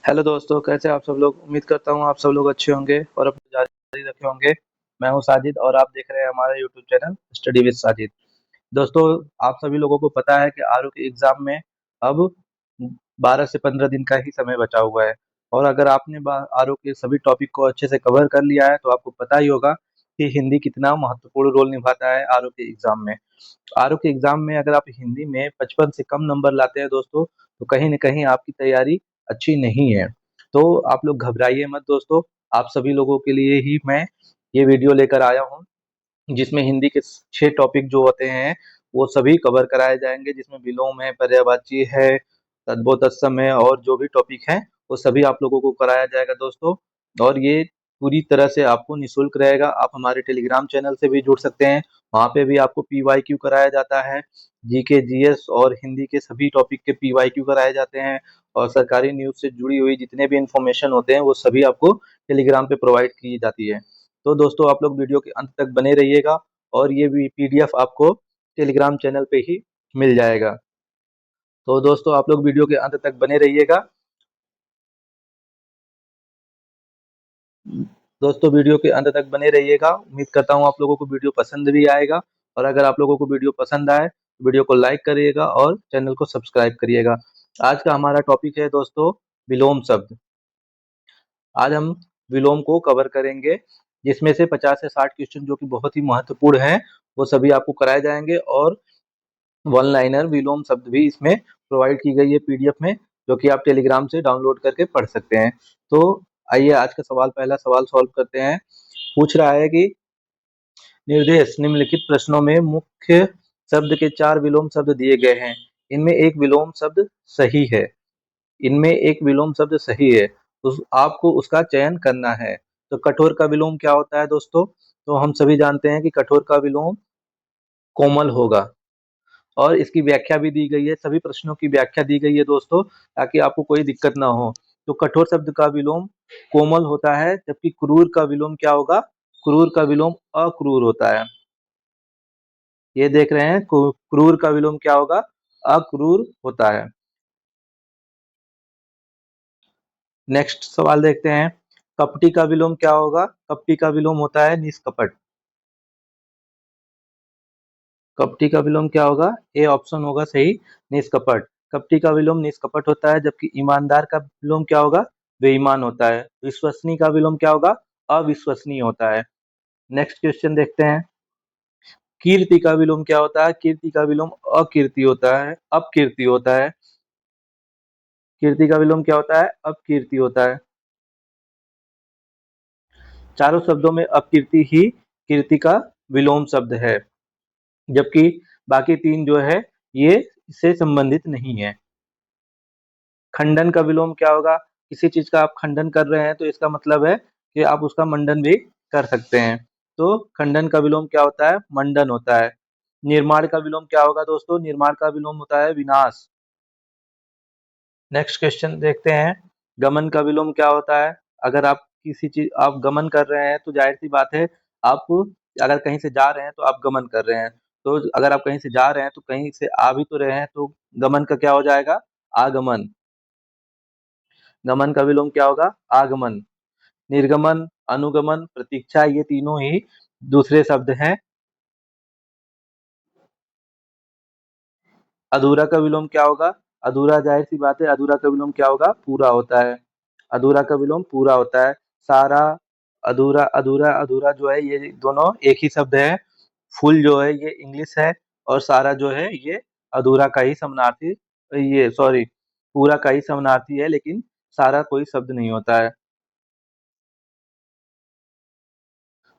Hello दोस्तों, कैसे आप सब लोग। उम्मीद करता हूँ आप सब लोग अच्छे होंगे और अपनी जारी रखे होंगे। मैं हूँ साजिद और आप देख रहे हैं हमारा YouTube channel study with Sajid. दोस्तों, आप सभी लोगों को पता है कि आरओ के एग्जाम में अब 12 से 15 दिन का ही समय बचा हुआ है। और अगर आपने आरओ के सभी टॉपिक को अच्छे से कवर कर लिया है तो आपको पता ही होगा कि हिंदी कितना महत्वपूर्ण रोल निभाता है आरओ के एग्जाम में। आरओ के एग्जाम में अगर आप हिंदी में 55 से कम नंबर लाते हैं दोस्तों, तो कहीं न कहीं आपकी तैयारी अच्छी नहीं है। तो आप लोग घबराइए मत दोस्तों, आप सभी लोगों के लिए ही मैं ये वीडियो लेकर आया हूँ, जिसमें हिंदी के 6 टॉपिक जो होते हैं, वो सभी कवर कराए जाएँगे, जिसमें विलोम है, पर्यायवाची है, तद्भव तत्सम है और जो भी टॉपिक हैं, वो सभी आप लोगों को कराया जाएगा दोस्तों। और ये पूरी तरह से आपको निःशुल्क रहेगा। आप हमारे टेलीग्राम चैनल से भी जुड़ सकते हैं, वहाँ पे भी आपको पीवाईक्यू कराया जाता है। जीके, जीएस और हिंदी के सभी टॉपिक के पीवाईक्यू कराए जाते हैं और सरकारी न्यूज़ से जुड़ी हुई जितने भी इन्फॉर्मेशन होते हैं, वो सभी आपको टेलीग्राम पे प्रोवाइड की जाती है। तो दोस्तों, आप लोग वीडियो के अंत तक बने रहिएगा और ये भी पीडीएफ आपको टेलीग्राम चैनल पे ही मिल जाएगा। तो दोस्तों, आप लोग वीडियो के अंत तक बने रहिएगा। दोस्तों, वीडियो के अंत तक बने रहिएगा। उम्मीद करता हूँ आप लोगों को वीडियो पसंद भी आएगा और अगर आप लोगों को वीडियो पसंद आए तो वीडियो को लाइक करिएगा और चैनल को सब्सक्राइब करिएगा। आज का हमारा टॉपिक है दोस्तों, विलोम शब्द। आज हम विलोम को कवर करेंगे, जिसमें से 50 से 60 क्वेश्चन जो कि बहुत ही महत्वपूर्ण हैं, वो सभी आपको कराए जाएंगे और वन लाइनर विलोम शब्द भी इसमें प्रोवाइड की गई है पीडीएफ में, जो कि आप टेलीग्राम से डाउनलोड करके पढ़ सकते हैं। तो आइए आज का पहला सवाल सॉल्व करते हैं। पूछ रहा है कि निर्देश निम्नलिखित प्रश्नों में मुख्य शब्द के 4 विलोम शब्द दिए गए हैं, इनमें एक विलोम शब्द सही है। इनमें एक विलोम शब्द सही है, तो आपको उसका चयन करना है। तो कठोर का विलोम क्या होता है दोस्तों? तो हम सभी जानते हैं कि कठोर का विलोम कोमल होगा और इसकी व्याख्या भी दी गई है। सभी प्रश्नों की व्याख्या दी गई है दोस्तों, ताकि आपको कोई दिक्कत ना हो। तो कठोर शब्द का विलोम कोमल होता है, जबकि क्रूर का विलोम क्या होगा? क्रूर का विलोम अक्रूर होता है। ये देख रहे हैं, क्रूर का विलोम क्या होगा? अक्रूर होता है। नेक्स्ट सवाल देखते हैं। कपटी का विलोम क्या होगा? कपटी का विलोम होता है निष्कपट। कपटी का विलोम क्या होगा? ए ऑप्शन होगा सही, निष्कपट। कपटी का विलोम निष्कपट होता है, जबकि ईमानदार का विलोम क्या होगा? बेईमान होता है। विश्वसनीय का विलोम क्या होगा? अविश्वसनीय होता है। नेक्स्ट क्वेश्चन देखते हैं। कीर्ति का विलोम क्या होता है? कीर्ति का विलोम अकीर्ति होता है, अपकीर्ति होता है। कीर्ति का विलोम क्या होता है? अपकीर्ति होता है। चारों शब्दों में अपकीर्ति ही कीर्ति का विलोम शब्द है, जबकि बाकी 3 जो है ये इससे संबंधित नहीं है। खंडन का विलोम क्या होगा? किसी चीज का आप खंडन कर रहे हैं तो इसका मतलब है कि आप उसका मंडन भी कर सकते हैं। तो खंडन का विलोम क्या होता है? मंडन होता है। निर्माण का विलोम क्या होगा दोस्तों? निर्माण का विलोम होता है विनाश। नेक्स्ट क्वेश्चन देखते हैं। गमन का विलोम क्या होता है? अगर आप किसी चीज आप गमन कर रहे हैं तो जाहिर सी बात है, आप अगर कहीं से जा रहे हैं तो आप गमन कर रहे हैं। तो अगर आप कहीं से जा रहे हैं तो कहीं से आ भी तो रहे हैं, तो गमन का क्या हो जाएगा? आगमन। गमन का विलोम क्या होगा? आगमन। निर्गमन, अनुगमन, प्रतीक्षा, ये तीनों ही दूसरे शब्द हैं। अधूरा का विलोम क्या होगा? अधूरा, जाहिर सी बात है, अधूरा का विलोम क्या होगा? पूरा होता है। अधूरा का विलोम पूरा होता है। सारा, अधूरा, अधूरा, अधूरा जो है ये दोनों एक ही शब्द है। फुल जो है ये इंग्लिश है और सारा जो है ये अधूरा का ही समानार्थी, ये सॉरी, पूरा का ही समानार्थी है, लेकिन सारा कोई शब्द नहीं होता है।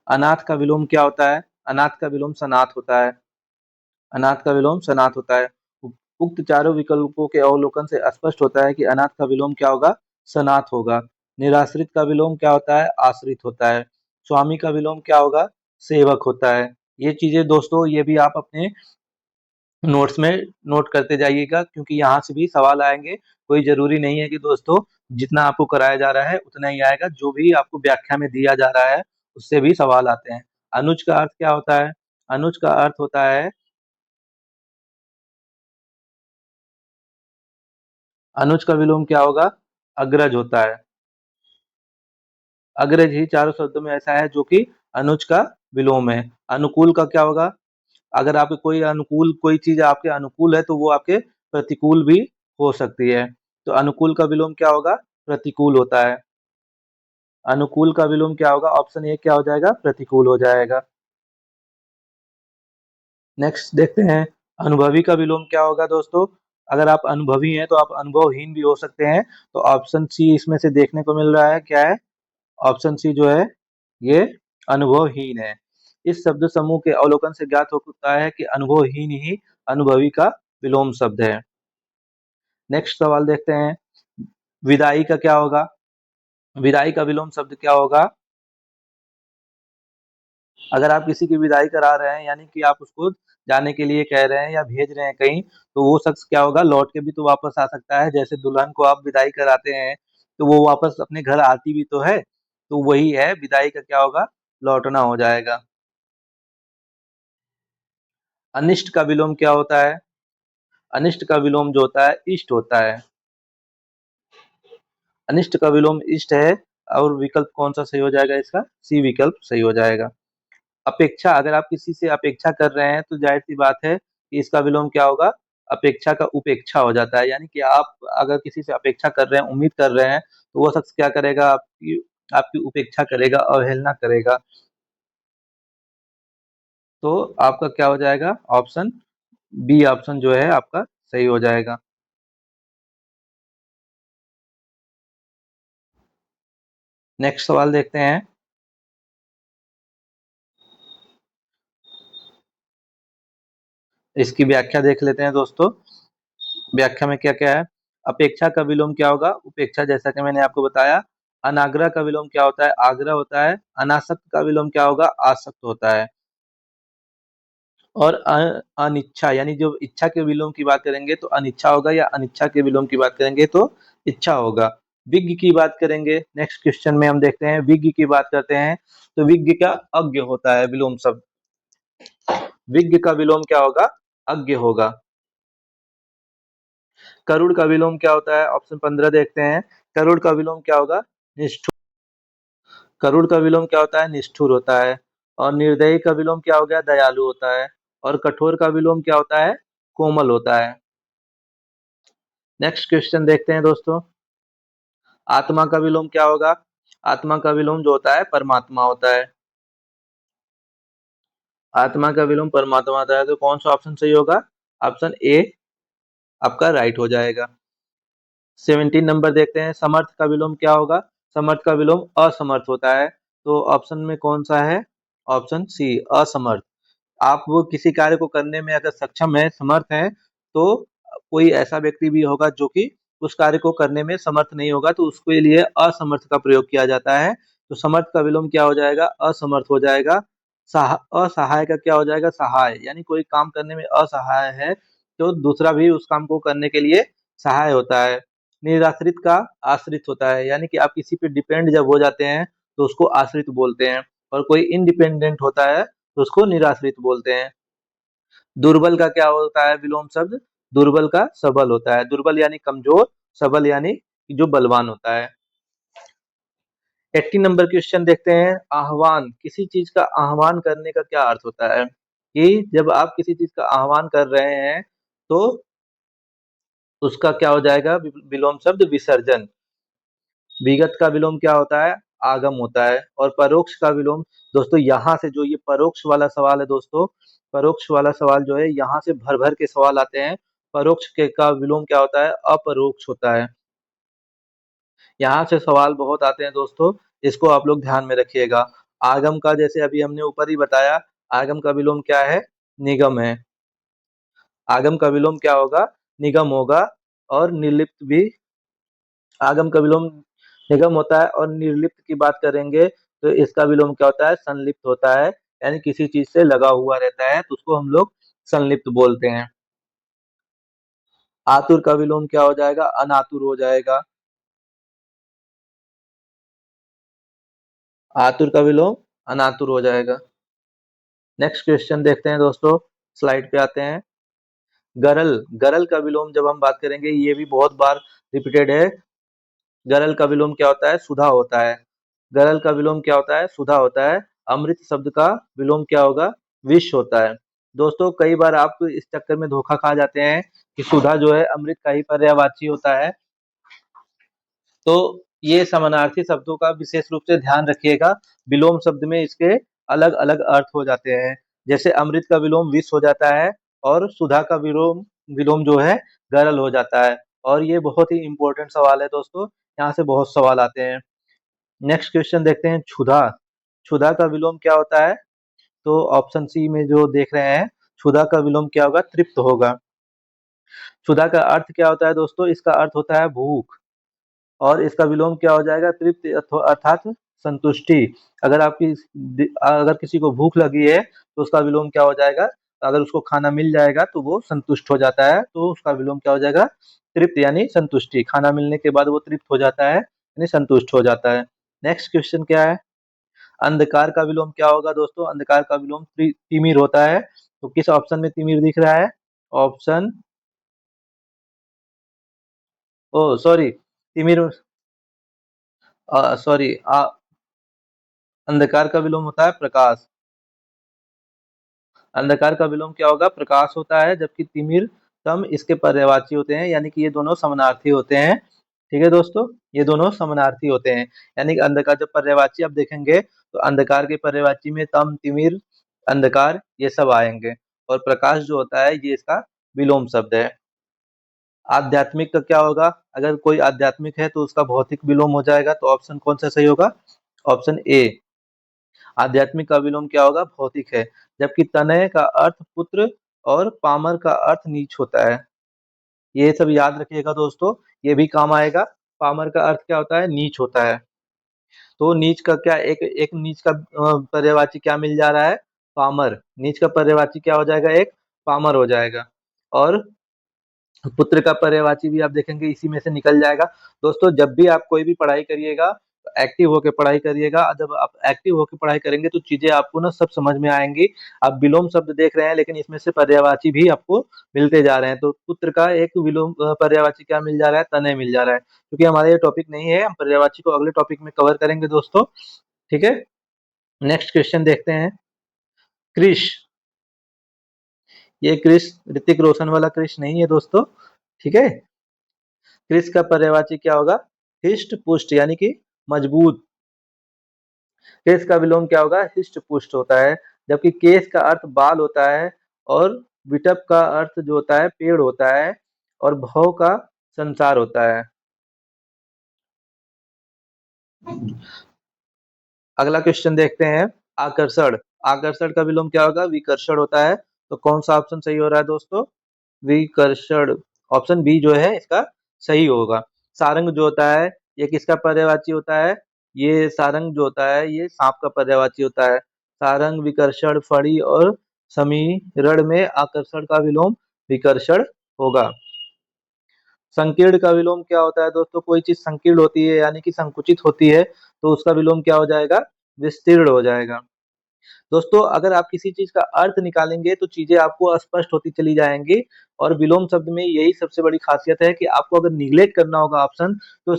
अनाथ का विलोम क्या होता है? अनाथ का विलोम सनाथ होता है। अनाथ का विलोम सनाथ होता है। उक्त चारों विकल्पों के अवलोकन से स्पष्ट होता है कि अनाथ का विलोम क्या होगा? सनाथ होगा। निराश्रित का विलोम क्या होता है? आश्रित होता है। स्वामी का विलोम क्या होगा? सेवक होता है। ये चीजें दोस्तों, ये भी आप अपने नोट्स में नोट करते जाइएगा, क्योंकि यहाँ से भी सवाल आएंगे। कोई जरूरी नहीं है कि दोस्तों जितना आपको कराया जा रहा है उतना ही आएगा, जो भी आपको व्याख्या में दिया जा रहा है उससे भी सवाल आते हैं। अनुज का अर्थ क्या होता है? अनुज का अर्थ होता है, अनुज का विलोम क्या होगा? अग्रज होता है। अग्रज ही चारों शब्दों में ऐसा है जो कि अनुज का विलोम है। अनुकूल का क्या होगा? अगर आपके कोई अनुकूल कोई चीज आपके अनुकूल है तो वो आपके प्रतिकूल भी हो सकती है। तो अनुकूल का विलोम क्या होगा? प्रतिकूल होता है। अनुकूल का विलोम क्या होगा? ऑप्शन ए क्या हो जाएगा? प्रतिकूल हो जाएगा। नेक्स्ट देखते हैं, अनुभवी का विलोम क्या होगा दोस्तों? अगर आप अनुभवी हैं तो आप अनुभवहीन भी हो सकते हैं। तो ऑप्शन सी इसमें से देखने को मिल रहा है, क्या है? ऑप्शन सी जो है ये अनुभवहीन है। इस शब्द समूह के अवलोकन से ज्ञात होता है कि अनुभवहीन ही अनुभवी का विलोम शब्द है। नेक्स्ट सवाल देखते हैं, विदाई का क्या होगा? विदाई का विलोम शब्द क्या होगा? अगर आप किसी की विदाई करा रहे हैं यानी कि आप उसको जाने के लिए कह रहे हैं या भेज रहे हैं कहीं, तो वो शख्स क्या होगा? लौट के भी तो वापस आ सकता है। जैसे दुल्हन को आप विदाई कराते हैं तो वो वापस अपने घर आती भी तो है। तो वही है, विदाई का क्या होगा? लौटना हो जाएगा। अनिष्ट का विलोम क्या होता है? अनिष्ट का विलोम जो होता है इष्ट होता है। अनिष्ट का विलोम इष्ट है। और विकल्प कौन सा सही हो जाएगा इसका? सी विकल्प सही हो जाएगा। अपेक्षा, अगर आप किसी से अपेक्षा कर रहे हैं तो जाहिर सी बात है कि इसका विलोम क्या होगा? अपेक्षा का उपेक्षा हो जाता है। यानी कि आप अगर किसी से अपेक्षा कर रहे हैं, उम्मीद कर रहे हैं, तो वो शख्स क्या करेगा? आपकी आपकी उपेक्षा करेगा, अवहेलना करेगा। तो आपका क्या हो जाएगा? ऑप्शन बी ऑप्शन जो है आपका सही हो जाएगा। नेक्स्ट सवाल देखते हैं, इसकी व्याख्या देख लेते हैं दोस्तों। व्याख्या में क्या क्या है? अपेक्षा का विलोम क्या होगा? उपेक्षा, जैसा कि मैंने आपको बताया। अनाग्रह का विलोम क्या होता है? आग्रह होता है। अनासक्त का विलोम क्या होगा? आसक्त होता है। और अनिच्छा, यानी जो इच्छा के विलोम की बात करेंगे तो अनिच्छा होगा, या अनिच्छा के विलोम की बात करेंगे तो इच्छा होगा। विज्ञ की बात करेंगे, नेक्स्ट क्वेश्चन में हम देखते हैं, विज्ञ की बात करते हैं तो विज्ञ क्या? अज्ञ होता है विलोम शब्द। विज्ञ का विलोम क्या होगा? अज्ञ होगा। करुड़ का विलोम क्या होता है? ऑप्शन 15 देखते हैं। करुड़ का विलोम क्या होगा? निष्ठुर। करुड़ का विलोम क्या होता है? निष्ठुर होता है। और निर्दयी का विलोम क्या हो गया? दयालु होता है। और कठोर का विलोम क्या होता है? कोमल होता है। नेक्स्ट क्वेश्चन देखते हैं दोस्तों, आत्मा का विलोम क्या होगा? आत्मा का विलोम जो होता है परमात्मा होता है। आत्मा का विलोम परमात्मा होता है। तो कौन सा ऑप्शन सही होगा? ऑप्शन ए आपका राइट हो जाएगा। 17 नंबर देखते हैं, समर्थ का विलोम क्या होगा? समर्थ का विलोम असमर्थ होता है। तो ऑप्शन में कौन सा है? ऑप्शन सी असमर्थ। आप वो किसी कार्य को करने में अगर सक्षम है, समर्थ है, तो कोई ऐसा व्यक्ति भी होगा जो कि उस कार्य को करने में समर्थ नहीं होगा, तो उसके लिए असमर्थ का प्रयोग किया जाता है। तो समर्थ का विलोम क्या हो जाएगा? असमर्थ हो जाएगा। असहाय का क्या हो जाएगा? सहाय, यानी कोई काम करने में असहाय है तो दूसरा भी उस काम को करने के लिए सहाय होता है। निराश्रित का आश्रित होता है, यानी कि आप किसी पे डिपेंड जब हो जाते हैं तो उसको आश्रित बोलते हैं। और कोई इंडिपेंडेंट होता है तो उसको निराश्रित बोलते हैं। दुर्बल का क्या होता है विलोम शब्द? दुर्बल का सबल होता है। दुर्बल यानी कमजोर, सबल यानी जो बलवान होता है। 80 नंबर क्वेश्चन देखते हैं, आह्वान, किसी चीज का आह्वान करने का क्या अर्थ होता है? कि जब आप किसी चीज का आह्वान कर रहे हैं तो उसका क्या हो जाएगा? विलोम शब्द विसर्जन। विगत का विलोम क्या होता है? आगम होता है। और परोक्ष का विलोम, दोस्तों यहाँ से जो ये परोक्ष वाला सवाल है दोस्तों, परोक्ष वाला सवाल जो है यहाँ से भर भर के सवाल आते हैं। परोक्ष के का विलोम क्या होता है? अपरोक्ष होता है। यहाँ से सवाल बहुत आते हैं दोस्तों, इसको आप लोग ध्यान में रखिएगा। आगम का, जैसे अभी हमने ऊपर ही बताया, आगम का विलोम क्या है? निगम है। आगम का विलोम क्या होगा? निगम होगा। और निर्लिप्त भी, आगम का विलोम निगम होता है। और निर्लिप्त की बात करेंगे तो इसका विलोम क्या होता है? संलिप्त होता है। यानी किसी चीज से लगा हुआ रहता है तो उसको हम लोग संलिप्त बोलते हैं। आतुर का विलोम क्या हो जाएगा? अनातुर हो जाएगा। आतुर का विलोम अनातुर हो जाएगा। नेक्स्ट क्वेश्चन देखते हैं दोस्तों, स्लाइड पे आते हैं। गरल, गरल का विलोम जब हम बात करेंगे, ये भी बहुत बार रिपीटेड है। गरल का विलोम क्या होता है? सुधा होता है। गरल का विलोम क्या होता है? सुधा होता है। अमृत शब्द का विलोम क्या होगा? विष होता है। दोस्तों कई बार आप इस चक्कर में धोखा खा जाते हैं कि सुधा जो है अमृत का ही पर्यायवाची होता है। तो ये समानार्थी शब्दों का विशेष रूप से ध्यान रखिएगा। विलोम शब्द में इसके अलग अलग अर्थ हो जाते हैं। जैसे अमृत का विलोम विष हो जाता है और सुधा का विलोम विलोम जो है गरल हो जाता है। और ये बहुत ही इंपॉर्टेंट सवाल है दोस्तों, यहाँ से बहुत सवाल आते हैं। नेक्स्ट क्वेश्चन देखते हैं, क्षुधा। क्षुधा का विलोम क्या होता है? तो ऑप्शन सी में जो देख रहे हैं, क्षुधा का विलोम क्या होगा? तृप्त होगा। क्षुधा का अर्थ क्या होता है दोस्तों? इसका अर्थ होता है भूख। और इसका विलोम क्या हो जाएगा? तृप्त अर्थात संतुष्टि। अगर किसी को भूख लगी है तो उसका विलोम क्या हो जाएगा? अगर उसको खाना मिल जाएगा तो वो संतुष्ट हो जाता है, तो उसका विलोम क्या हो जाएगा? तृप्त यानी संतुष्टि। खाना मिलने के बाद वो तृप्त हो जाता है यानी संतुष्ट हो जाता है। नेक्स्ट क्वेश्चन क्या है? अंधकार का विलोम क्या होगा दोस्तों? अंधकार का विलोम तिमिर होता है। तो किस ऑप्शन में तिमिर दिख रहा है? ऑप्शन ओ सॉरी, तिमिर सॉरी, अंधकार का विलोम होता है प्रकाश। अंधकार का विलोम क्या होगा? प्रकाश होता है। जबकि तिमिर तम इसके पर्यायवाची होते हैं, यानी कि ये दोनों समानार्थी होते हैं। ठीक है दोस्तों, ये दोनों समानार्थी होते हैं। यानी कि अंधकार जब पर्यायवाची आप देखेंगे तो अंधकार के पर्यायवाची में तम, तिमिर, अंधकार ये सब आएंगे। और प्रकाश जो होता है ये इसका विलोम शब्द है। आध्यात्मिक का क्या होगा? अगर कोई आध्यात्मिक है तो उसका भौतिक विलोम हो जाएगा। तो ऑप्शन कौन सा सही होगा? ऑप्शन ए, आध्यात्मिक का विलोम क्या होगा? भौतिक है। जबकि तनय का अर्थ पुत्र और पामर का अर्थ नीच होता है। ये सब याद रखिएगा दोस्तों, ये भी काम आएगा। पामर का अर्थ क्या होता है? नीच होता है। तो नीच का क्या, एक एक नीच का पर्यायवाची क्या मिल जा रहा है? पामर। नीच का पर्यायवाची क्या हो जाएगा? एक पामर हो जाएगा। और पुत्र का पर्यायवाची भी आप देखेंगे इसी में से निकल जाएगा। दोस्तों जब भी आप कोई भी पढ़ाई करिएगा तो एक्टिव होकर पढ़ाई करिएगा। जब आप एक्टिव होकर पढ़ाई करेंगे तो चीजें आपको ना सब समझ में आएंगी। आप विलोम शब्द देख रहे हैं लेकिन इसमें से पर्यायवाची भी आपको मिलते जा रहे हैं। तो पुत्र का एक विलोम पर्यायवाची क्या मिल जा रहा है? तनय मिल जा रहा है। क्योंकि हमारा ये टॉपिक नहीं है, हम पर्यायवाची को अगले टॉपिक में कवर करेंगे दोस्तों। ठीक है, नेक्स्ट क्वेश्चन देखते हैं। कृष, ये कृष ऋतिक रोशन वाला कृष नहीं है दोस्तों। ठीक है, कृष का पर्यायवाची क्या होगा? हिष्ट पुष्ट यानी कि मजबूत। केश का विलोम क्या होगा? हिष्ट पुष्ट होता है। जबकि केश का अर्थ बाल होता है और विटप का अर्थ जो होता है पेड़ होता है और भव का संसार होता है। अगला क्वेश्चन देखते हैं, आकर्षण। आकर्षण का विलोम क्या होगा? विकर्षण होता है। तो कौन सा ऑप्शन सही हो रहा है दोस्तों? विकर्षण। ऑप्शन बी जो है इसका सही होगा। सारंग जो होता है ये किसका पर्यायवाची होता है? ये सारंग जो होता है ये सांप का पर्यायवाची होता है। सारंग, विकर्षण, फड़ी और समीरण में आकर्षण का विलोम विकर्षण होगा। संकीर्ण का विलोम क्या होता है दोस्तों? कोई चीज संकीर्ण होती है यानी कि संकुचित होती है तो उसका विलोम क्या हो जाएगा? विस्तीर्ण हो जाएगा। दोस्तों अगर आप किसी चीज का अर्थ निकालेंगे तो चीजें आपको स्पष्ट होती चली जाएंगी। और विलोम शब्द में यही सबसे बड़ी खासियत है कि आपको अगर निग्लेक्ट करना होगा ऑप्शन तो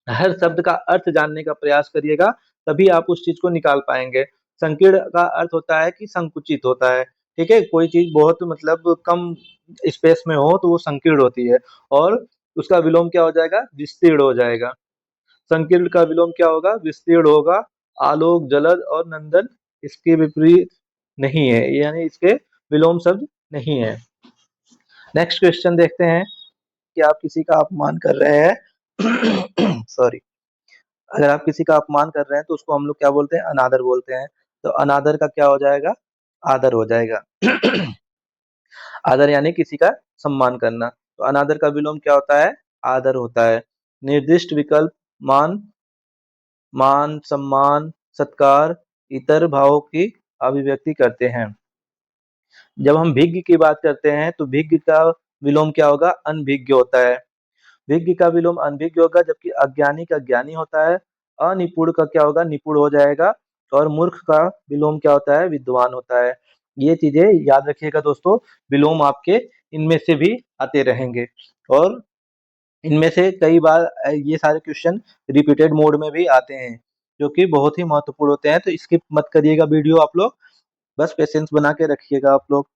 हर शब्द का अर्थ जानने का प्रयास करिएगा, तभी आप उस चीज को निकाल पाएंगे। संकीर्ण का अर्थ होता है कि संकुचित होता है। ठीक है, कोई चीज बहुत मतलब कम स्पेस में हो तो वो संकीर्ण होती है। और उसका विलोम क्या हो जाएगा? विस्तीर्ण हो जाएगा। संकीर्ण का विलोम क्या होगा? विस्तीर्ण होगा। आलोक, जलद और नंदन इसके विपरीत नहीं है, यानी इसके विलोम शब्द नहीं है। नेक्स्ट क्वेश्चन देखते हैं कि आप किसी का अपमान कर रहे हैं सॉरी, अगर आप किसी का अपमान कर रहे हैं तो उसको हम लोग क्या बोलते हैं? अनादर बोलते हैं। तो अनादर का क्या हो जाएगा? आदर हो जाएगा आदर यानी किसी का सम्मान करना। तो अनादर का विलोम क्या होता है? आदर होता है। निर्दिष्ट विकल्प मान, मान, सम्मान, सत्कार इतर भावों की अभिव्यक्ति करते हैं। जब हम भिज्ञ की बात करते हैं तो भिज्ञ का विलोम क्या होगा? अनभिज्ञ होता है। विज्ञ का विलोम अनभिज्ञ होगा। जबकि अज्ञानी का ज्ञानी होता है। अनिपुण का क्या होगा? निपुण हो जाएगा। और मूर्ख का विलोम क्या होता है? विद्वान होता है। ये चीजें याद रखिएगा दोस्तों, विलोम आपके इनमें से भी आते रहेंगे। और इनमें से कई बार ये सारे क्वेश्चन रिपीटेड मोड में भी आते हैं, जो कि बहुत ही महत्वपूर्ण होते हैं, तो स्किप मत करिएगा वीडियो आप लोग, बस पेशेंस बना के रखिएगा आप लोग।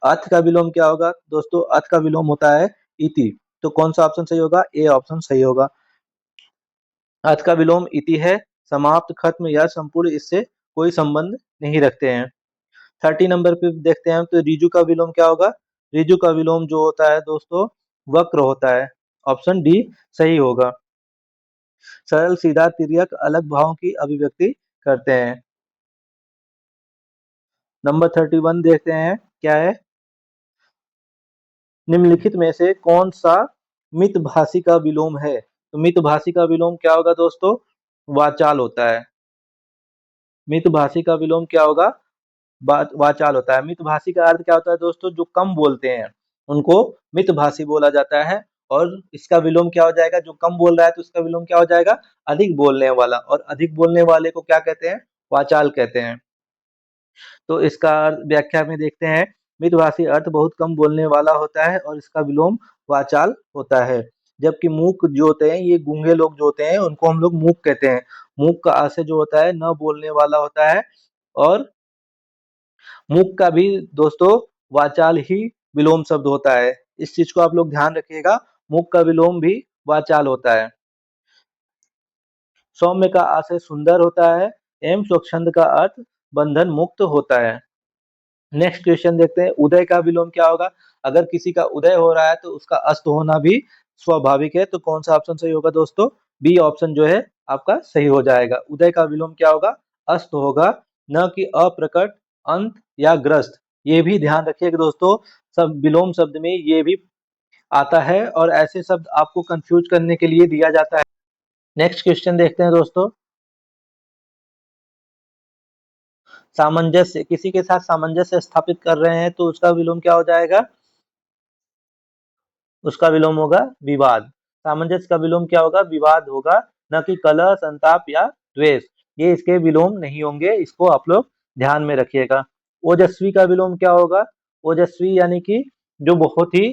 अर्थ का विलोम क्या होगा दोस्तों? अर्थ का विलोम होता है इति। तो कौन सा ऑप्शन सही होगा? ए ऑप्शन सही होगा। अर्थ का विलोम इति है, समाप्त, खत्म या संपूर्ण, इससे कोई संबंध नहीं रखते हैं। 30 नंबर पे देखते हैं तो ऋजु का विलोम क्या होगा? ऋजु का विलोम जो होता है दोस्तों, वक्र होता है। ऑप्शन डी सही होगा। सरल, सीधा, तिर्यक अलग भावों की अभिव्यक्ति करते हैं। नंबर 31 देखते हैं क्या है। निम्नलिखित में से कौन सा मितभाषी का विलोम है? तो मितभाषी का विलोम क्या होगा दोस्तों? वाचाल होता है। मितभाषी का विलोम क्या होगा? वाचाल होता है। मितभाषी का अर्थ क्या होता है दोस्तों? जो कम बोलते हैं उनको मितभाषी बोला जाता है। और इसका विलोम क्या हो जाएगा? जो कम बोल रहा है तो उसका विलोम क्या हो जाएगा? अधिक बोलने वाला। और अधिक बोलने वाले को क्या कहते हैं? वाचाल कहते हैं। तो इसका व्याख्या में देखते हैं। मितभाषी अर्थ बहुत कम बोलने वाला होता है और इसका विलोम वाचाल होता है। जबकि मूक जो होते हैं, ये गूंगे लोग जो होते हैं, उनको हम लोग मूक कहते हैं। मूक का आशय जो होता है न बोलने वाला होता है। और मूक का भी दोस्तों वाचाल ही विलोम शब्द होता है। इस चीज को आप लोग ध्यान रखिएगा। मूक का विलोम भी वाचाल होता है। सौम्य का आशय सुंदर होता है एवं स्वच्छंद का अर्थ बंधन मुक्त होता है। नेक्स्ट क्वेश्चन देखते हैं। उदय का विलोम क्या होगा? अगर किसी का उदय हो रहा है तो उसका अस्त होना भी स्वाभाविक है। तो कौन सा ऑप्शन सही होगा दोस्तों? बी ऑप्शन जो है आपका सही हो जाएगा। उदय का विलोम क्या होगा? अस्त होगा, न कि अप्रकट, अंत या ग्रस्त। ये भी ध्यान रखिएगा दोस्तों, सब विलोम शब्द में ये भी आता है और ऐसे शब्द आपको कंफ्यूज करने के लिए दिया जाता है। नेक्स्ट क्वेश्चन देखते हैं दोस्तों। सामंजस्य, किसी के साथ सामंजस्य स्थापित कर रहे हैं तो उसका विलोम क्या हो जाएगा? उसका विलोम होगा विवाद। सामंजस्य का विलोम क्या होगा? विवाद होगा, न कि कलह, संताप या द्वेष। ये इसके विलोम नहीं होंगे, इसको आप लोग ध्यान में रखिएगा। ओजस्वी का विलोम क्या होगा? ओजस्वी यानी कि जो बहुत ही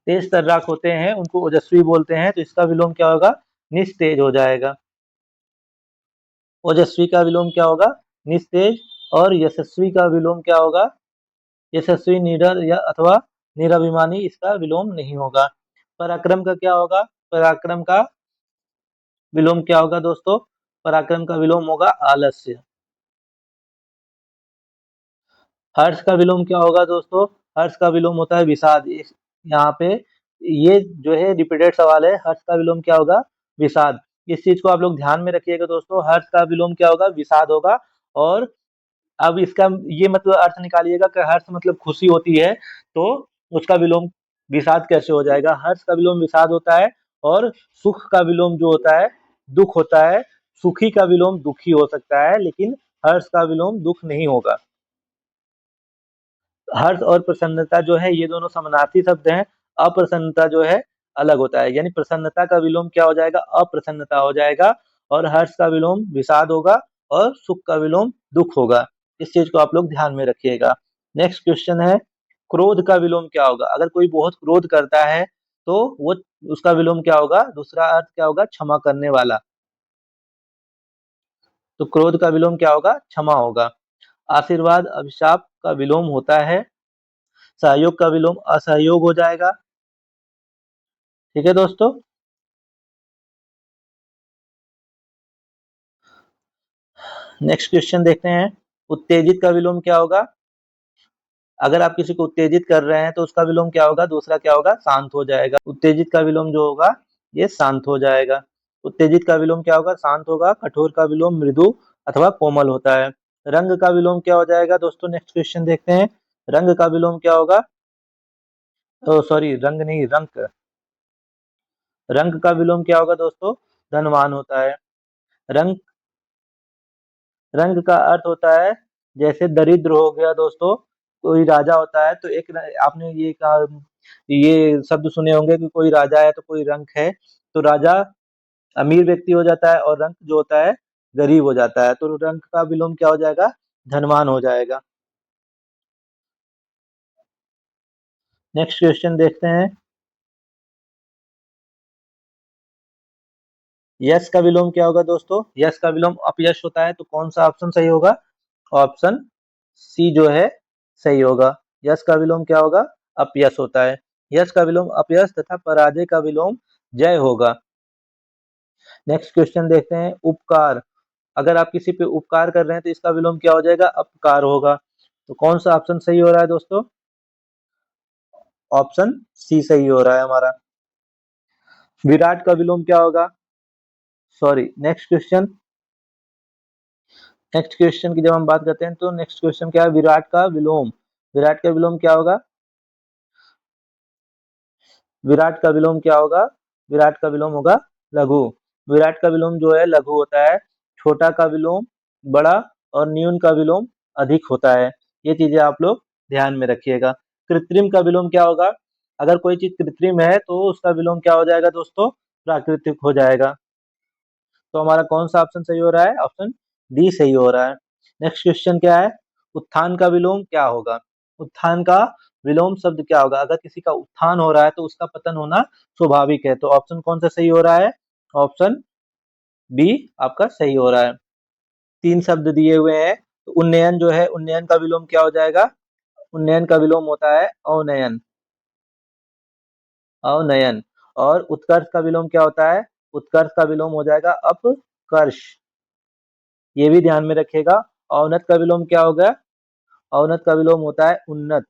तेज तर्राक होते हैं उनको ओजस्वी बोलते हैं। तो इसका विलोम क्या होगा? निस्तेज हो जाएगा। ओजस्वी का विलोम क्या होगा? निस्तेज। और यशस्वी का विलोम क्या होगा? यशस्वी, निडर या अथवा निराभिमानी, इसका विलोम नहीं होगा। पराक्रम का क्या होगा? पराक्रम का विलोम क्या होगा दोस्तों? पराक्रम का विलोम होगा आलस्य। हर्ष का विलोम क्या होगा दोस्तों? हर्ष का विलोम होता है विषाद। यहाँ पे ये जो है रिपीटेड सवाल है। हर्ष का विलोम क्या होगा? विषाद। इस चीज को आप लोग ध्यान में रखिएगा दोस्तों। हर्ष का विलोम क्या होगा? विषाद होगा। और अब इसका ये मतलब अर्थ निकालिएगा कि हर्ष मतलब खुशी होती है, तो उसका विलोम विषाद कैसे हो जाएगा? हर्ष का विलोम विषाद होता है। और सुख का विलोम जो होता है दुख होता है। सुखी का विलोम दुखी हो सकता है, लेकिन हर्ष का विलोम दुख नहीं होगा। हर्ष और प्रसन्नता जो है ये दोनों समानार्थी शब्द हैं। अप्रसन्नता जो है अलग होता है, यानी प्रसन्नता का विलोम क्या हो जाएगा? अप्रसन्नता हो जाएगा। और हर्ष का विलोम विषाद होगा। और सुख का विलोम दुख होगा। इस चीज को आप लोग ध्यान में रखिएगा। नेक्स्ट क्वेश्चन है, क्रोध का विलोम क्या होगा? अगर कोई बहुत क्रोध करता है तो वो उसका विलोम क्या होगा? दूसरा अर्थ क्या होगा? क्षमा करने वाला। तो क्रोध का विलोम क्या होगा? क्षमा होगा। आशीर्वाद अभिशाप का विलोम होता है। सहयोग का विलोम असहयोग हो जाएगा। ठीक है दोस्तों। नेक्स्ट क्वेश्चन देखते हैं। उत्तेजित का विलोम क्या होगा? अगर आप किसी को उत्तेजित कर रहे हैं तो उसका विलोम क्या होगा? दूसरा क्या होगा? शांत हो जाएगा। उत्तेजित का विलोम जो होगा ये शांत हो जाएगा। उत्तेजित का विलोम क्या होगा? शांत होगा। कठोर का विलोम मृदु अथवा कोमल होता है। रंग का विलोम क्या हो जाएगा दोस्तों? नेक्स्ट क्वेश्चन देखते हैं। रंग का विलोम क्या होगा? तो सॉरी, रंग नहीं, रंक। रंग का विलोम क्या होगा दोस्तों? धनवान होता है। रंग रंग का अर्थ होता है, जैसे दरिद्र हो गया दोस्तों। कोई राजा होता है तो आपने ये कहा, ये शब्द सुने होंगे कि कोई राजा है तो कोई रंक है। तो राजा अमीर व्यक्ति हो जाता है और रंक जो होता है गरीब हो जाता है। तो रंक का विलोम क्या हो जाएगा? धनवान हो जाएगा। नेक्स्ट क्वेश्चन देखते हैं। यश का विलोम क्या होगा दोस्तों? यश का विलोम अपयश होता है, तो कौन सा ऑप्शन सही होगा? ऑप्शन सी जो है सही होगा। यश का विलोम क्या होगा? अपयश होता है। यश का विलोम अपयश तथा पराजय का विलोम जय होगा। नेक्स्ट क्वेश्चन देखते हैं, उपकार। अगर आप किसी पे उपकार कर रहे हैं तो इसका विलोम क्या हो जाएगा? अपकार होगा। तो कौन सा ऑप्शन सही हो रहा है दोस्तों? ऑप्शन सी सही हो रहा है हमारा। विराट का विलोम क्या होगा? सॉरी, नेक्स्ट क्वेश्चन की जब हम बात करते हैं तो नेक्स्ट क्वेश्चन क्या है? विराट का विलोम। विराट का विलोम क्या होगा? विराट का विलोम क्या होगा? विराट का विलोम होगा लघु। विराट का विलोम जो है लघु होता है। छोटा का विलोम बड़ा और न्यून का विलोम अधिक होता है। ये चीजें आप लोग ध्यान में रखिएगा। कृत्रिम का विलोम क्या होगा? अगर कोई चीज कृत्रिम है तो उसका विलोम क्या हो जाएगा दोस्तों? प्राकृतिक हो जाएगा। तो हमारा कौन सा ऑप्शन सही हो रहा है? ऑप्शन डी सही हो रहा है। नेक्स्ट क्वेश्चन क्या है? उत्थान का विलोम क्या होगा? उत्थान का विलोम शब्द क्या होगा? अगर किसी का उत्थान हो रहा है तो उसका पतन होना स्वाभाविक है। तो ऑप्शन कौन सा सही हो रहा है? ऑप्शन बी आपका सही हो रहा है। तीन शब्द दिए हुए हैं, तो उन्नयन जो है, उन्नयन का विलोम क्या हो जाएगा? उन्नयन का विलोम होता है अवनयन। अवनयन। और उत्कर्ष का विलोम क्या होता है? उत्कर्ष का विलोम हो जाएगा अपकर्ष। ये भी ध्यान में रखिएगा। अवनत का विलोम क्या होगा? अवनत का विलोम होता है उन्नत।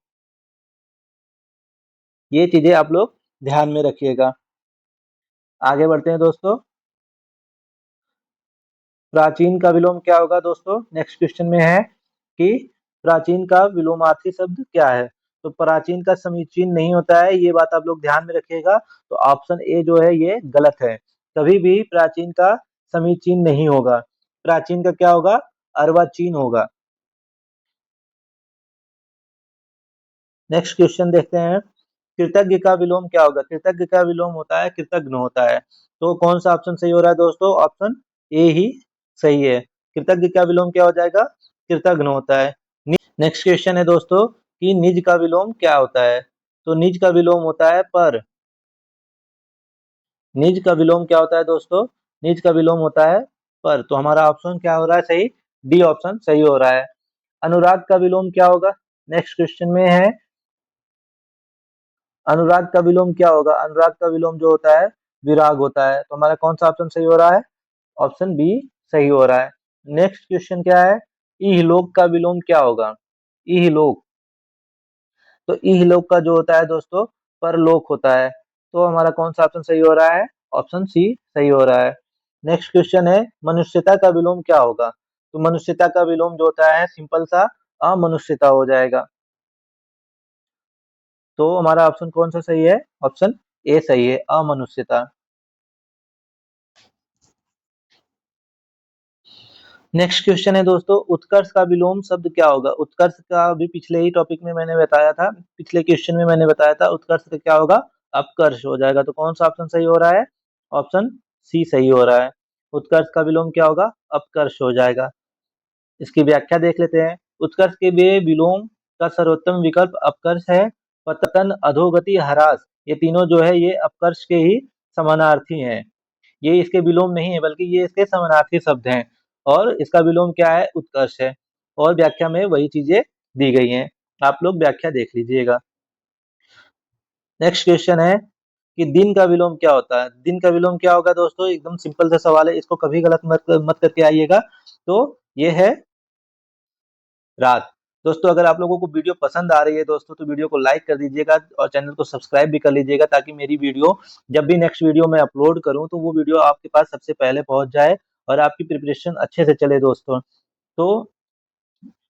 ये चीजें आप लोग ध्यान में रखिएगा। आगे बढ़ते हैं दोस्तों। प्राचीन का विलोम क्या होगा दोस्तों? नेक्स्ट क्वेश्चन में है कि प्राचीन का विलोमार्थी शब्द क्या है? तो प्राचीन का समीचीन नहीं होता है, ये बात आप लोग ध्यान में रखिएगा। तो ऑप्शन ए जो है ये गलत है। कभी भी प्राचीन का समीचीन नहीं होगा। प्राचीन का क्या होगा? अर्वाचीन होगा। नेक्स्ट क्वेश्चन देखते हैं, कृतज्ञ का विलोम क्या होगा? कृतज्ञ का विलोम होता है कृतघ्न होता है। तो कौन सा ऑप्शन सही हो रहा है दोस्तों? ऑप्शन ए ही सही है। कृतज्ञ का विलोम क्या हो जाएगा? कृतघ्न होता है। नेक्स्ट क्वेश्चन है दोस्तों कि निज का विलोम क्या होता है? तो निज का विलोम होता है पर। निज का विलोम क्या होता है दोस्तों? निज का विलोम होता है पर। तो हमारा ऑप्शन क्या हो रहा है सही? डी ऑप्शन सही हो रहा है। अनुराग का विलोम क्या होगा? नेक्स्ट क्वेश्चन में है, अनुराग का विलोम क्या होगा? अनुराग का विलोम जो होता है विराग होता है। तो हमारा कौन सा ऑप्शन सही हो रहा है? ऑप्शन बी सही हो रहा है। नेक्स्ट क्वेश्चन क्या है? इहलोक का विलोम क्या होगा? इहलोक। तो इहलोक का जो होता है दोस्तों परलोक होता है। तो हमारा कौन सा ऑप्शन सही हो रहा है? ऑप्शन सी सही हो रहा है। नेक्स्ट क्वेश्चन है, मनुष्यता का विलोम क्या होगा? तो मनुष्यता का विलोम जो होता है सिंपल सा अमनुष्यता हो जाएगा। तो हमारा ऑप्शन कौन सा सही है? ऑप्शन ए सही है, अमनुष्यता। नेक्स्ट क्वेश्चन है दोस्तों, उत्कर्ष का विलोम शब्द क्या होगा? उत्कर्ष का भी पिछले ही टॉपिक में मैंने बताया था, पिछले क्वेश्चन में मैंने बताया था उत्कर्ष का क्या होगा? अपकर्ष हो जाएगा। तो कौन सा ऑप्शन सही हो रहा है? ऑप्शन सी सही हो रहा है। उत्कर्ष का विलोम क्या होगा? अपकर्ष हो जाएगा। इसकी व्याख्या देख लेते हैं। उत्कर्ष के लिए विलोम का सर्वोत्तम विकल्प अपकर्ष है। पतन, अधोगति, ह्रास, ये तीनों जो है ये अपकर्ष के ही समानार्थी हैं। ये इसके विलोम नहीं है बल्कि ये इसके समानार्थी शब्द हैं। और इसका विलोम क्या है? उत्कर्ष है। और व्याख्या में वही चीजें दी गई हैं। आप लोग व्याख्या देख लीजिएगा। नेक्स्ट क्वेश्चन है कि दिन का विलोम क्या होता है? दिन का विलोम क्या होगा दोस्तों? एकदम सिंपल सा सवाल है, इसको कभी गलत मत करके आइएगा। तो ये है रात। दोस्तों अगर आप लोगों को वीडियो पसंद आ रही है दोस्तों तो वीडियो को लाइक कर दीजिएगा और चैनल को सब्सक्राइब भी कर लीजिएगा, ताकि मेरी वीडियो जब भी नेक्स्ट वीडियो मैं अपलोड करूं तो वो वीडियो आपके पास सबसे पहले पहुंच जाए और आपकी प्रिपरेशन अच्छे से चले दोस्तों। तो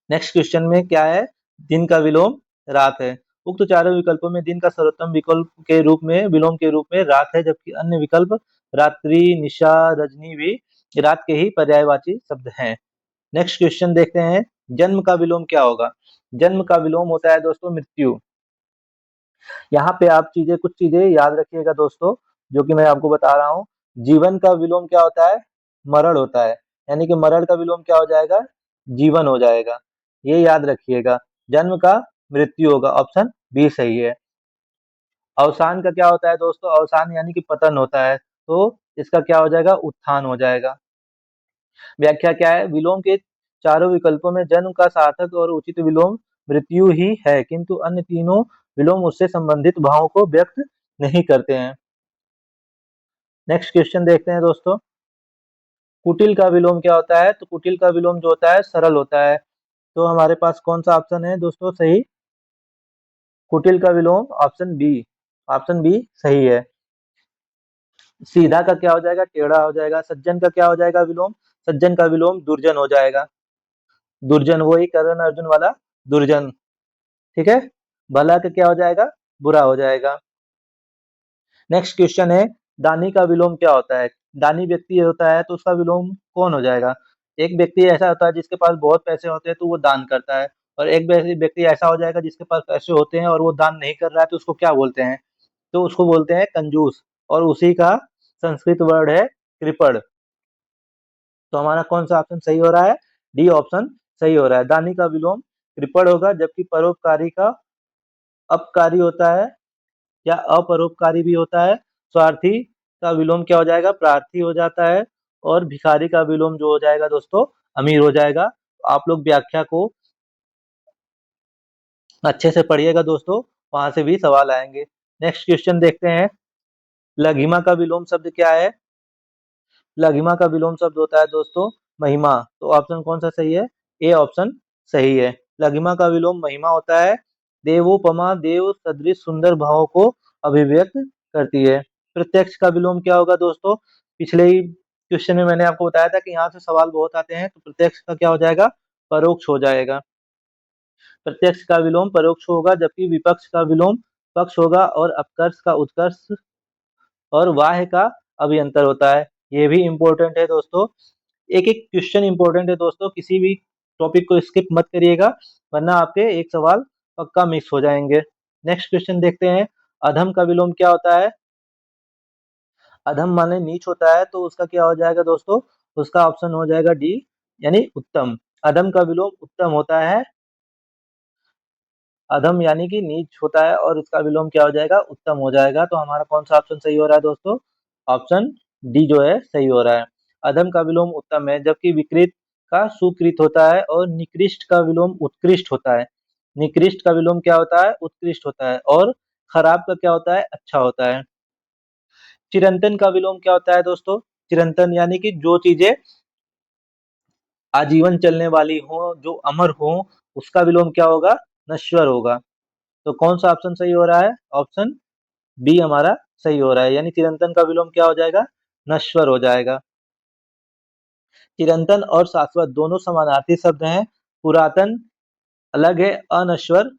नेक्स्ट क्वेश्चन में क्या है? दिन का विलोम रात है। उक्त चारों विकल्पों में दिन का सर्वोत्तम विकल्प के रूप में विलोम के रूप में रात है, जबकि अन्य विकल्प रात्रि, निशा, रजनी भी रात के ही पर्यायवाची शब्द हैं। नेक्स्ट क्वेश्चन देखते हैं, जन्म का विलोम क्या होगा? जन्म का विलोम होता है दोस्तों मृत्यु। यहाँ पे आप कुछ चीजें याद रखिएगा दोस्तों, जो कि मैं आपको बता रहा हूँ। जीवन का विलोम क्या होता है? मरण होता है। यानी कि मरण का विलोम क्या हो जाएगा? जीवन हो जाएगा। ये याद रखिएगा। जन्म का मृत्यु होगा, ऑप्शन बी सही है। अवसान का क्या होता है दोस्तों? अवसान यानी कि पतन होता है। तो इसका क्या हो जाएगा, उत्थान हो जाएगा। व्याख्या क्या है, विलोम के चारों विकल्पों में जन्म का सार्थक और उचित विलोम मृत्यु ही है, किंतु अन्य तीनों विलोम उससे संबंधित भावों को व्यक्त नहीं करते हैं। नेक्स्ट क्वेश्चन देखते हैं दोस्तों, कुटिल का विलोम क्या होता है? तो कुटिल का विलोम जो होता है सरल होता है। तो हमारे पास कौन सा ऑप्शन है दोस्तों सही? कुटिल का विलोम ऑप्शन बी, ऑप्शन बी सही है। सीधा का क्या हो जाएगा, टेढ़ा हो जाएगा। सज्जन का क्या हो जाएगा विलोम? सज्जन का विलोम दुर्जन हो जाएगा। दुर्जन वही कर्ण अर्जुन वाला दुर्जन, ठीक है। भला का क्या हो जाएगा, बुरा हो जाएगा। नेक्स्ट क्वेश्चन है, दानी का विलोम क्या होता है? दानी व्यक्ति होता है तो उसका विलोम कौन हो जाएगा? एक व्यक्ति ऐसा होता है जिसके पास बहुत पैसे होते हैं तो वो दान करता है, और एक व्यक्ति ऐसा हो जाएगा जिसके पास पैसे होते हैं और वो दान नहीं कर रहा है, तो उसको क्या बोलते हैं? तो उसको बोलते हैं कंजूस, और उसी का संस्कृत वर्ड है कृपण। तो हमारा कौन सा ऑप्शन सही हो रहा है? डी ऑप्शन सही हो रहा है। दानी का विलोम कृपण होगा, जबकि परोपकारी का अपकारी होता है या अपरोपकारी भी होता है। स्वार्थी का विलोम क्या हो जाएगा, प्रार्थी हो जाता है। और भिखारी का विलोम जो हो जाएगा दोस्तों, अमीर हो जाएगा। आप लोग व्याख्या को अच्छे से पढ़िएगा दोस्तों, वहां से भी सवाल आएंगे। नेक्स्ट क्वेश्चन देखते हैं, लघिमा का विलोम शब्द क्या है? लघिमा का विलोम शब्द होता है दोस्तों महिमा। तो ऑप्शन कौन सा सही है? ए ऑप्शन सही है। लघिमा का विलोम महिमा होता है। देवोपमा, देव सदृश सुंदर भावों को अभिव्यक्त करती है। प्रत्यक्ष का विलोम क्या होगा दोस्तों? पिछले ही क्वेश्चन में मैंने आपको बताया था कि यहाँ से सवाल बहुत आते हैं, तो प्रत्यक्ष का क्या हो जाएगा, परोक्ष हो जाएगा। प्रत्यक्ष का विलोम परोक्ष होगा, जबकि विपक्ष का विलोम पक्ष होगा, और अपकर्ष का उत्कर्ष और वाह्य का अभियंतर होता है। ये भी इम्पोर्टेंट है दोस्तों। एक एक क्वेश्चन इंपॉर्टेंट है दोस्तों, किसी भी टॉपिक को स्किप मत करिएगा, वरना आपके एक सवाल पक्का मिस हो जाएंगे। नेक्स्ट क्वेश्चन देखते हैं, अधम का विलोम क्या होता है? अधम माने नीच होता है, तो उसका क्या हो जाएगा दोस्तों? उसका ऑप्शन हो जाएगा डी, यानी उत्तम। अधम का विलोम उत्तम होता है। अधम यानी कि नीच होता है, और उसका विलोम क्या हो जाएगा, उत्तम हो जाएगा। तो हमारा कौन सा ऑप्शन सही हो रहा है दोस्तों? ऑप्शन डी जो है सही हो रहा है। अधम का विलोम उत्तम है, जबकि विकृत का सुकृत होता है, और निकृष्ट का विलोम उत्कृष्ट होता है। निकृष्ट का विलोम क्या होता है, उत्कृष्ट होता है। और खराब का क्या होता है, अच्छा होता है। चिरंतन का विलोम क्या होता है दोस्तों? चिरंतन यानी कि जो चीजें आजीवन चलने वाली हो, जो अमर हो, उसका विलोम क्या होगा, नश्वर होगा। तो कौन सा ऑप्शन सही हो रहा है? ऑप्शन बी हमारा सही हो रहा है, यानी चिरंतन का विलोम क्या हो जाएगा, नश्वर हो जाएगा। चिरंतन और शाश्वत दोनों समानार्थी शब्द हैं। पुरातन अलग है, अनश्वर,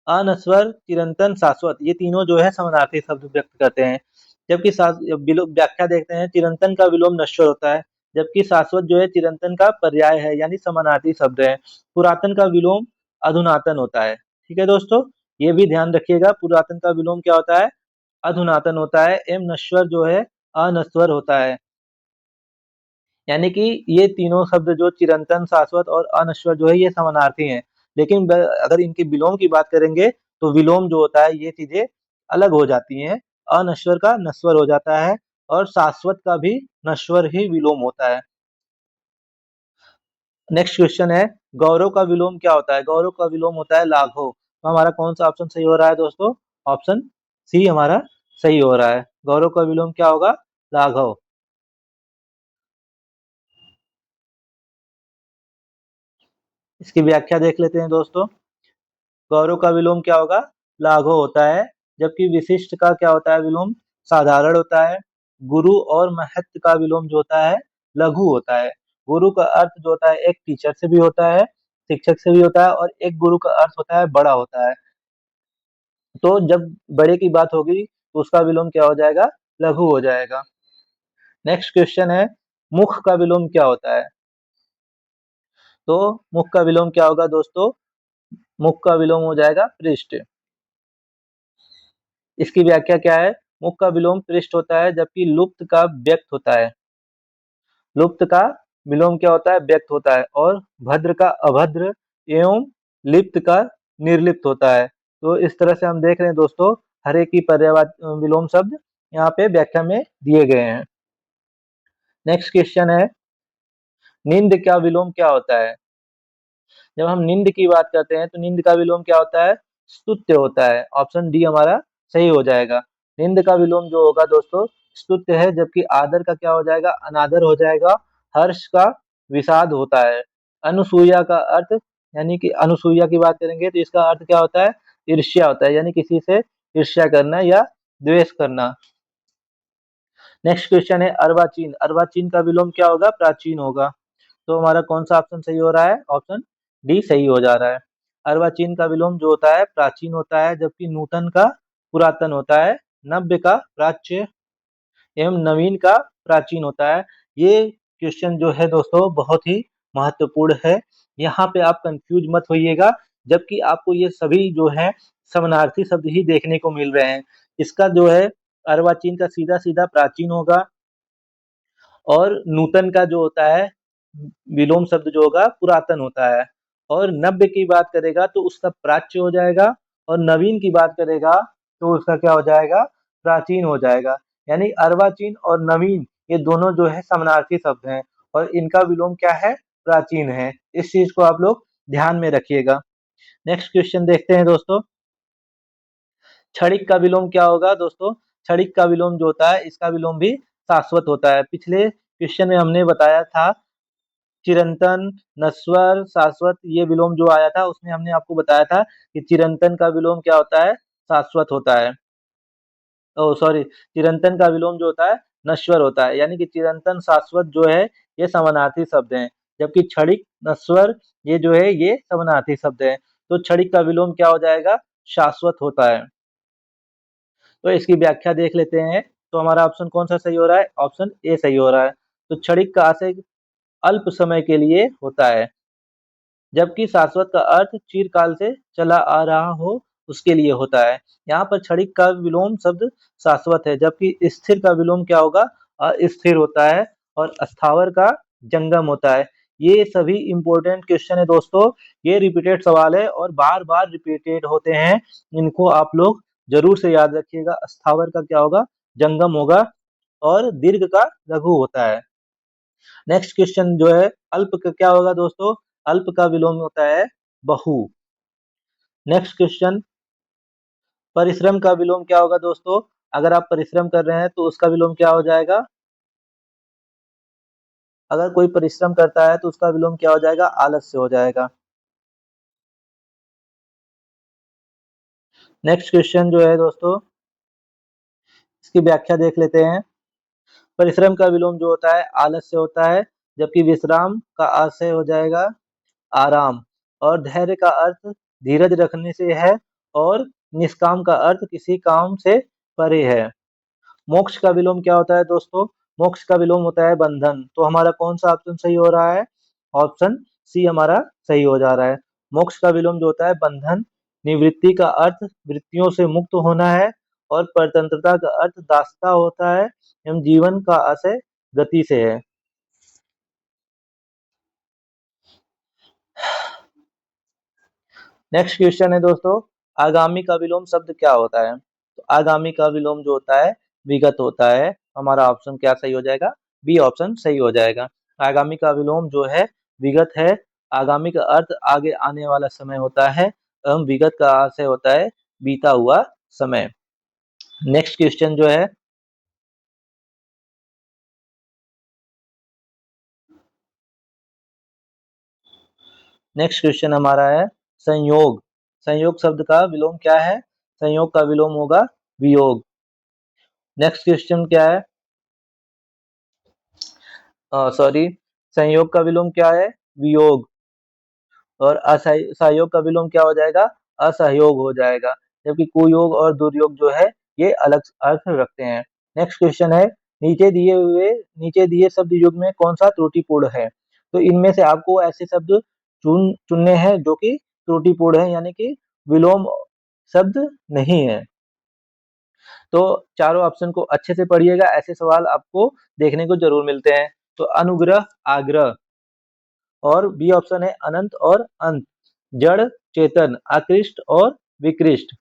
अनश्वर, चिरंतन, शाश्वत, ये तीनों जो है समानार्थी शब्द व्यक्त करते हैं। जबकि व्याख्या देखते हैं, चिरंतन का विलोम नश्वर होता है, जबकि शाश्वत जो है चिरंतन का पर्याय है, यानी समानार्थी शब्द है। पुरातन का विलोम अधुनातन होता है। ठीक है दोस्तों, ये भी ध्यान रखिएगा, पुरातन का विलोम क्या होता है, अधुनातन होता है। एवं नश्वर जो है अनश्वर होता है। यानी कि ये तीनों शब्द जो चिरंतन, शाश्वत और अनश्वर जो है ये समानार्थी हैं। लेकिन अगर इनके विलोम की बात करेंगे, तो विलोम जो होता है ये चीजें अलग हो जाती हैं। अनश्वर का नश्वर हो जाता है, और शाश्वत का भी नश्वर ही विलोम होता है। नेक्स्ट क्वेश्चन है, गौरव का विलोम क्या होता है? गौरव का विलोम होता है लाघव। तो हमारा कौन सा ऑप्शन सही हो रहा है दोस्तों? ऑप्शन सी हमारा सही हो रहा है। गौरव का विलोम क्या होगा, लाघव। इसकी व्याख्या देख लेते हैं दोस्तों। गौरव का विलोम क्या होगा, लाघव होता है। जबकि विशिष्ट का क्या होता है विलोम, साधारण होता है। गुरु और महत्व का विलोम जो होता है, लघु होता है। गुरु का अर्थ जो होता है एक टीचर से भी होता है, शिक्षक से भी होता है, और एक गुरु का अर्थ होता है बड़ा होता है। तो जब बड़े की बात होगी तो उसका विलोम क्या हो जाएगा, लघु हो जाएगा। नेक्स्ट क्वेश्चन है, मुख का विलोम क्या होता है? तो मुख का विलोम क्या होगा दोस्तों, मुख का विलोम हो जाएगा पृष्ठ। इसकी व्याख्या क्या है, मुख का विलोम पृष्ठ होता है, जबकि लुप्त का व्यक्त होता है। लुप्त का विलोम क्या होता है, व्यक्त होता है। और भद्र का अभद्र एवं लिप्त का निर्लिप्त होता है। तो इस तरह से हम देख रहे हैं दोस्तों, हर एक की पर्यायवाची विलोम शब्द यहाँ पे व्याख्या में दिए गए हैं। नेक्स्ट क्वेश्चन है, नींद का विलोम क्या होता है? जब हम नींद की बात करते हैं तो नींद का विलोम क्या होता है? स्तुत्य होता है। ऑप्शन डी हमारा सही हो जाएगा। नींद का विलोम जो होगा दोस्तों स्तुत्य है, जबकि आदर का क्या हो जाएगा? अनादर हो जाएगा। हर्ष का विषाद होता है। अनुसूया का अर्थ, यानी कि अनुसूया की बात करेंगे तो इसका अर्थ क्या होता है? ईर्ष्या होता है, यानी किसी से ईर्ष्या करना या द्वेष करना। नेक्स्ट क्वेश्चन है अर्वाचीन। अर्वाचीन का विलोम क्या होगा? प्राचीन होगा। तो हमारा कौन सा ऑप्शन सही हो रहा है? ऑप्शन डी सही हो जा रहा है। अर्वाचीन का विलोम जो होता है प्राचीन होता है, जबकि नूतन का पुरातन होता है, नव्य का प्राच्य एवं नवीन का प्राचीन होता है। ये क्वेश्चन जो है दोस्तों बहुत ही महत्वपूर्ण है। यहाँ पे आप कंफ्यूज मत होइएगा, जबकि आपको ये सभी जो है समानार्थी शब्द ही देखने को मिल रहे हैं। इसका जो है अर्वाचीन का सीधा सीधा प्राचीन होगा, और नूतन का जो होता है विलोम शब्द जो होगा पुरातन होता है। और नव्य की बात करेगा तो उसका प्राच्य हो जाएगा, और नवीन की बात करेगा तो उसका क्या हो जाएगा? प्राचीन हो जाएगा। यानी अर्वाचीन और नवीन ये दोनों जो है समानार्थी शब्द हैं, और इनका विलोम क्या है? प्राचीन है। इस चीज को आप लोग ध्यान में रखिएगा। नेक्स्ट क्वेश्चन देखते हैं दोस्तों, क्षणिक का विलोम क्या होगा दोस्तों? क्षणिक का विलोम जो होता है इसका विलोम भी शाश्वत होता है। पिछले क्वेश्चन में हमने बताया था चिरंतन, नश्वर, शाश्वत, ये विलोम जो आया था उसमें हमने आपको बताया था कि चिरंतन का विलोम क्या होता है? शाश्वत होता है। ओ सॉरी, चिरंतन का विलोम जो होता है नश्वर होता है। यानी कि चिरंतन शाश्वत जो है ये समानार्थी शब्द हैं, जबकि क्षणिक नश्वर ये जो है ये समानार्थी शब्द हैं। तो क्षणिक का विलोम क्या हो जाएगा? शाश्वत होता है। तो इसकी व्याख्या देख लेते हैं। तो हमारा ऑप्शन कौन सा सही हो रहा है? ऑप्शन ए सही हो रहा है। तो क्षणिक का आशय अल्प समय के लिए होता है, जबकि शाश्वत का अर्थ चिरकाल से चला आ रहा हो उसके लिए होता है। यहाँ पर क्षणिक का विलोम शब्द शाश्वत है, जबकि स्थिर का विलोम क्या होगा? अस्थिर होता है, और स्थावर का जंगम होता है। ये सभी इंपॉर्टेंट क्वेश्चन है दोस्तों। ये रिपीटेड सवाल है और बार बार रिपीटेड होते हैं। इनको आप लोग जरूर से याद रखिएगा। स्थावर का क्या होगा? जंगम होगा, और दीर्घ का लघु होता है। नेक्स्ट क्वेश्चन जो है अल्प का क्या होगा दोस्तों? अल्प का विलोम होता है बहु। नेक्स्ट क्वेश्चन, परिश्रम का विलोम क्या होगा दोस्तों? अगर आप परिश्रम कर रहे हैं तो उसका विलोम क्या हो जाएगा? अगर कोई परिश्रम करता है तो उसका विलोम क्या हो जाएगा? आलस्य हो जाएगा। नेक्स्ट क्वेश्चन जो है दोस्तों इसकी व्याख्या देख लेते हैं। परिश्रम का विलोम जो होता है आलस्य होता है, जबकि विश्राम का आशय हो जाएगा आराम, और धैर्य का अर्थ धीरज रखने से है, और निष्काम का अर्थ किसी काम से परे है। मोक्ष का विलोम क्या होता है दोस्तों? मोक्ष का विलोम होता है बंधन। तो हमारा कौन सा ऑप्शन सही हो रहा है? ऑप्शन सी हमारा सही हो जा रहा है। मोक्ष का विलोम जो होता है बंधन, निवृत्ति का अर्थ वृत्तियों से मुक्त होना है, और परतंत्रता का अर्थ दासता होता है, एवं जीवन का आशय गति से है। नेक्स्ट क्वेश्चन है दोस्तों, आगामी का विलोम शब्द क्या होता है? तो आगामी का विलोम जो होता है विगत होता है। हमारा ऑप्शन क्या सही हो जाएगा? बी ऑप्शन सही हो जाएगा। आगामी का विलोम जो है विगत है। आगामी का अर्थ आगे आने वाला समय होता है, एवं विगत का आशय होता है बीता हुआ समय। नेक्स्ट क्वेश्चन जो है, नेक्स्ट क्वेश्चन हमारा है संयोग। संयोग शब्द का विलोम क्या है? संयोग का विलोम होगा वियोग। नेक्स्ट क्वेश्चन क्या है? सॉरी, संयोग का विलोम क्या है? वियोग। और असहयोग का विलोम क्या हो जाएगा? असहयोग हो जाएगा। जबकि कुयोग और दुर्योग जो है ये अलग अर्थ रखते हैं। नेक्स्ट क्वेश्चन है, नीचे दिए शब्द युग में कौन सा त्रुटिपूर्ण है? तो इनमें से आपको ऐसे शब्द चुनने हैं जो कि त्रुटिपूर्ण है, यानी कि विलोम शब्द नहीं है। तो चारों ऑप्शन को अच्छे से पढ़िएगा, ऐसे सवाल आपको देखने को जरूर मिलते हैं। तो अनुग्रह, आग्रह, और बी ऑप्शन है अनंत और अंत, जड़, चेतन, आकृष्ट और विकृष्ट।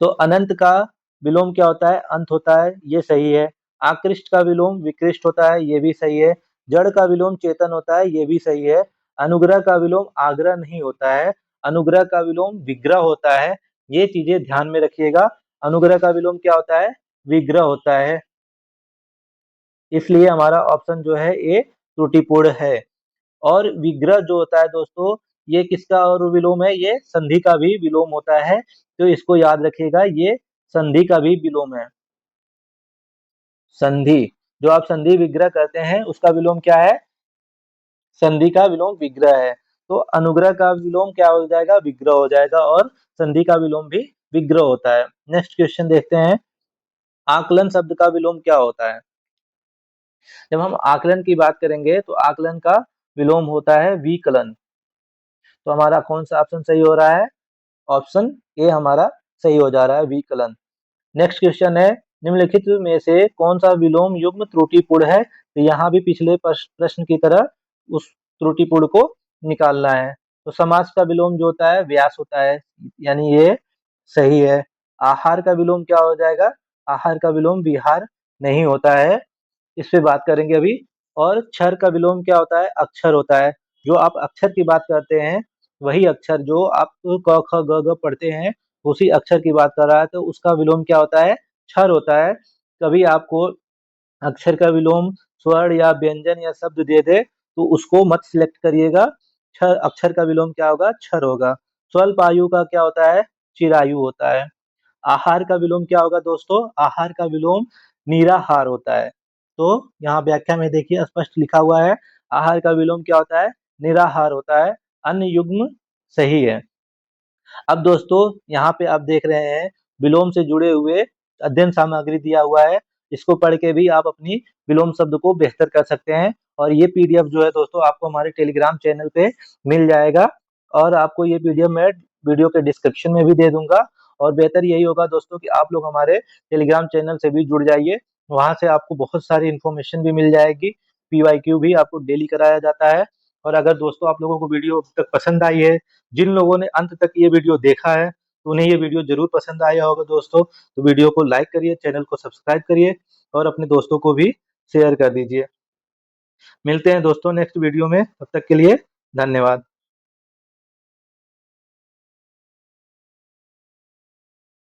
तो अनंत का विलोम क्या होता है? अंत होता है, ये सही है। आकृष्ट का विलोम विकृष्ट होता है, ये भी सही है। जड़ का विलोम चेतन होता है, ये भी सही है। अनुग्रह का विलोम आग्रह नहीं होता है, अनुग्रह का विलोम विग्रह होता है। ये चीजें ध्यान में रखिएगा। अनुग्रह का विलोम क्या होता है? विग्रह होता है। इसलिए हमारा ऑप्शन जो है ए त्रुटिपूर्ण है। और विग्रह जो होता है दोस्तों, ये किसका और विलोम है? ये संधि का भी विलोम होता है, तो इसको याद रखिएगा, ये संधि का भी विलोम है। संधि, जो आप संधि विग्रह करते हैं उसका विलोम क्या है? संधि का विलोम विग्रह है। तो अनुग्रह का विलोम क्या हो जाएगा? विग्रह हो जाएगा, और संधि का विलोम भी विग्रह होता है। नेक्स्ट क्वेश्चन देखते हैं, आकलन शब्द का विलोम क्या होता है? जब हम आकलन की बात करेंगे तो आकलन का विलोम होता है विकलन। तो हमारा कौन सा ऑप्शन सही हो रहा है? ऑप्शन ए हमारा सही हो जा रहा है, विकलन। नेक्स्ट क्वेश्चन है, निम्नलिखित में से कौन सा विलोम युग्म त्रुटिपूर्ण है? तो यहाँ भी पिछले प्रश्न की तरह उस त्रुटिपूर्ण को निकालना है। तो समास का विलोम जो होता है व्यास होता है, यानी ये सही है। आहार का विलोम क्या हो जाएगा? आहार का विलोम विहार नहीं होता है, इस पे बात करेंगे अभी। और क्षर का विलोम क्या होता है? अक्षर होता है। जो आप अक्षर की बात करते हैं, वही अक्षर जो आप क ख ग घ पढ़ते हैं, उसी अक्षर की बात कर रहा है, तो उसका विलोम क्या होता है? क्षर होता है। कभी आपको अक्षर का विलोम स्वर्ण या व्यंजन या शब्द दे दे तो उसको मत सिलेक्ट करिएगा। क्षर, अक्षर का विलोम क्या होगा? क्षर होगा। स्वल्प आयु का क्या होता है? चिरायु होता है। आहार का विलोम क्या होगा दोस्तों? आहार का विलोम निराहार होता है। तो यहाँ व्याख्या में देखिए स्पष्ट लिखा हुआ है, आहार का विलोम क्या होता है? निराहार होता है। अन्य युग्म सही है। अब दोस्तों यहाँ पे आप देख रहे हैं विलोम से जुड़े हुए अध्ययन सामग्री दिया हुआ है, इसको पढ़ के भी आप अपनी विलोम शब्द को बेहतर कर सकते हैं। और ये पीडीएफ जो है दोस्तों आपको हमारे टेलीग्राम चैनल पे मिल जाएगा, और आपको ये पीडीएफ मैं वीडियो के डिस्क्रिप्शन में भी दे दूंगा। और बेहतर यही होगा दोस्तों कि आप लोग हमारे टेलीग्राम चैनल से भी जुड़ जाइए, वहां से आपको बहुत सारी इन्फॉर्मेशन भी मिल जाएगी। पीवाईक्यू भी आपको डेली कराया जाता है। और अगर दोस्तों आप लोगों को वीडियो अब तक पसंद आई है, जिन लोगों ने अंत तक ये वीडियो देखा है, तो उन्हें ये वीडियो जरूर पसंद आया होगा दोस्तों। तो वीडियो को लाइक करिए, चैनल को सब्सक्राइब करिए, और अपने दोस्तों को भी शेयर कर दीजिए। मिलते हैं दोस्तों नेक्स्ट वीडियो में, तब तक के लिए धन्यवाद।